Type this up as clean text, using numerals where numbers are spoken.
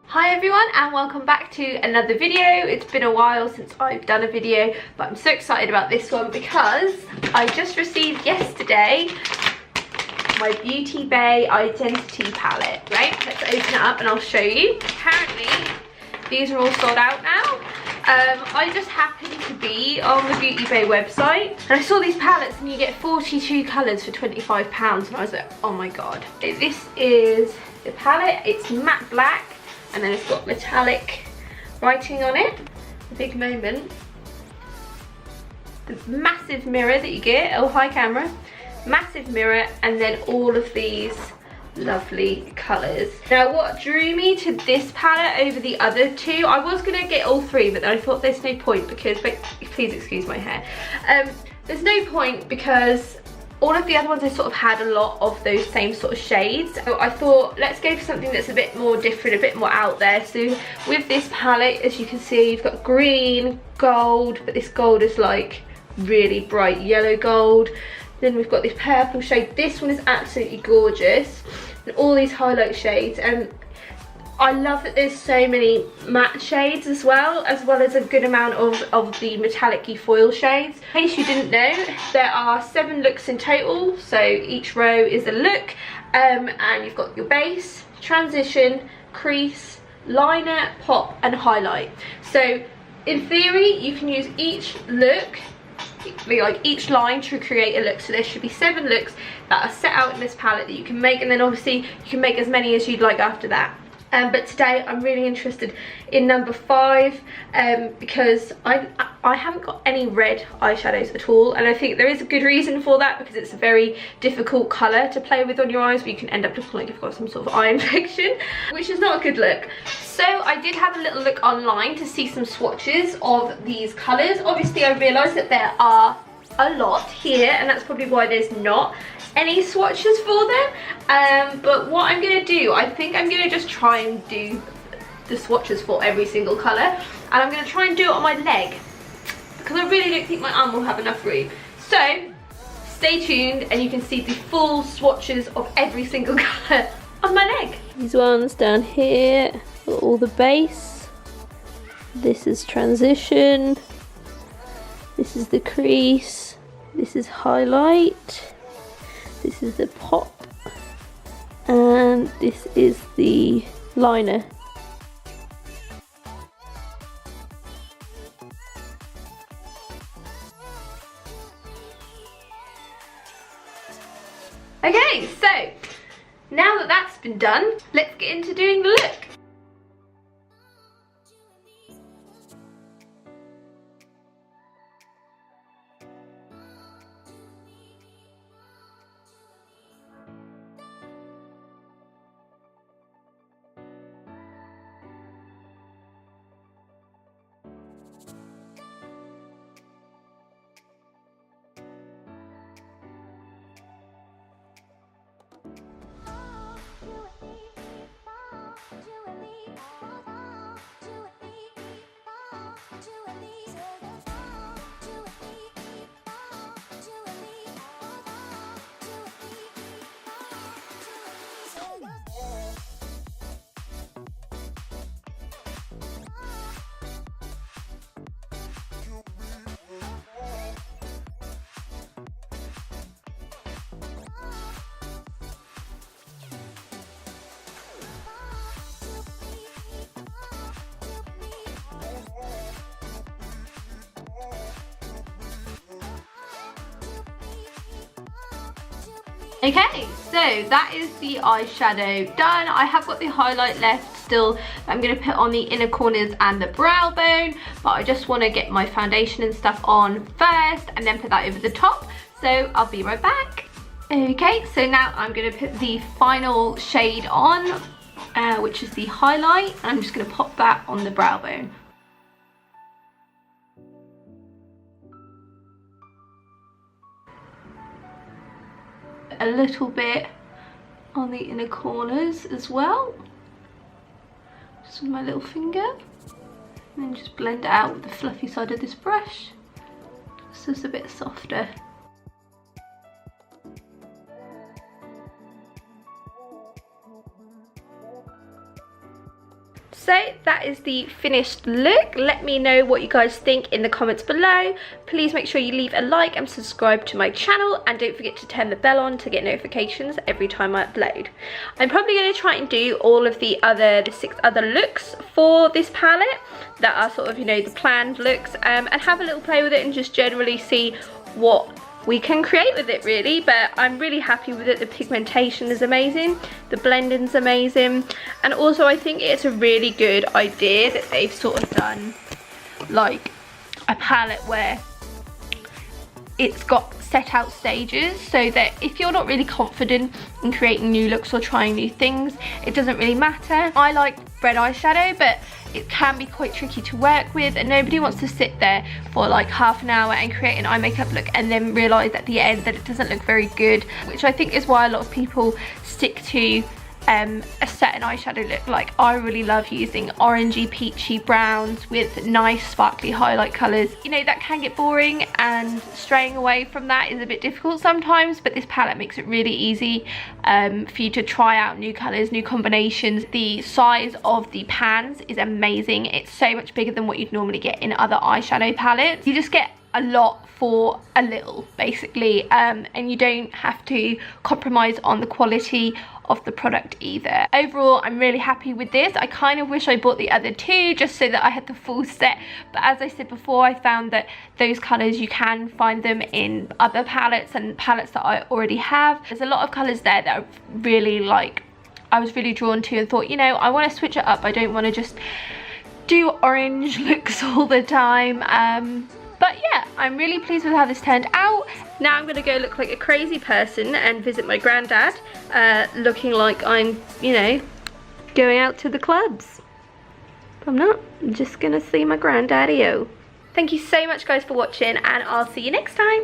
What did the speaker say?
Hi everyone and welcome back to another video. It's been a while since I've done a video, but I'm so excited about this one because I just received yesterday my Beauty Bay Identity palette, right? Let's open it up and I'll show you. Apparently these are all sold out now. I just happened to be on the Beauty Bay website and I saw these palettes and you get 42 colours for £25 and I was like, oh my god. This is the palette, it's matte black and then it's got metallic writing on it. A big moment. The massive mirror that you get, oh hi camera. Massive mirror and then all of these lovely colours. Now what drew me to this palette over the other two, I was going to get all three but then I thought there's no point because, please excuse my hair, there's no point because all of the other ones I sort of had a lot of those same sort of shades. So I thought let's go for something that's a bit more different, a bit more out there. So with this palette, as you can see, you've got green, gold, but this gold is like really bright yellow gold. Then we've got this purple shade. This one is absolutely gorgeous. And all these highlight shades. And I love that there's so many matte shades as well as a good amount of the metallic-y foil shades. In case you didn't know, there are 7 looks in total. So each row is a look. And you've got your base, transition, crease, liner, pop, and highlight. So in theory, you can use each look, like each line, to create a look. So there should be 7 looks that are set out in this palette that you can make, and then obviously you can make as many as you'd like after that. But today I'm really interested in number 5 because I haven't got any red eyeshadows at all, and I think there is a good reason for that because it's a very difficult colour to play with on your eyes, but you can end up looking like you've got some sort of eye infection, which is not a good look. So I did have a little look online to see some swatches of these colours. Obviously I realised that there are a lot here and that's probably why there's not any swatches for them, but what I'm going to do, I think I'm going to just try and do the swatches for every single colour, and I'm going to try and do it on my leg because I really don't think my arm will have enough room. So stay tuned and you can see the full swatches of every single colour on my leg. These ones down here got all the base, this is transition, this is the crease, this is highlight, this is the pop, and this is the liner. Okay, so now that that's been done, let's get into doing the look. Okay, so that is the eyeshadow done. I have got the highlight left still. I'm going to put on the inner corners and the brow bone, but I just want to get my foundation and stuff on first and then put that over the top. So I'll be right back. Okay, so now I'm going to put the final shade on, which is the highlight. I'm just going to pop that on the brow bone. A little bit on the inner corners as well, just with my little finger, and then just blend it out with the fluffy side of this brush so it's a bit softer. So that is the finished look. Let me know what you guys think in the comments below. Please make sure you leave a like and subscribe to my channel, and don't forget to turn the bell on to get notifications every time I upload. I'm probably going to try and do all of the 6 other looks for this palette that are sort of, you know, the planned looks, and have a little play with it and just generally see what we can create with it, really. But I'm really happy with it. The pigmentation is amazing, the blending's amazing, and also I think it's a really good idea that they've sort of done like a palette where it's got set out stages, so that if you're not really confident in creating new looks or trying new things, it doesn't really matter. I like red eyeshadow, but it can be quite tricky to work with, and nobody wants to sit there for like half an hour and create an eye makeup look and then realise at the end that it doesn't look very good, which I think is why a lot of people stick to a certain eyeshadow look. Like, I really love using orangey peachy browns with nice sparkly highlight colours. You know, that can get boring, and straying away from that is a bit difficult sometimes, but this palette makes it really easy for you to try out new colours, new combinations. The size of the pans is amazing. It's so much bigger than what you'd normally get in other eyeshadow palettes. You just get a lot for a little, basically, and you don't have to compromise on the quality of the product either. Overall, I'm really happy with this. I kind of wish I bought the other 2 just so that I had the full set, but as I said before, I found that those colours, you can find them in other palettes and palettes that I already have. There's a lot of colours there that I really like, I was really drawn to, and thought, you know, I want to switch it up. I don't want to just do orange looks all the time. But yeah, I'm really pleased with how this turned out. Now I'm going to go look like a crazy person and visit my granddad, looking like I'm, you know, going out to the clubs. But I'm not. I'm just going to see my granddaddy-o. Thank you so much, guys, for watching, and I'll see you next time.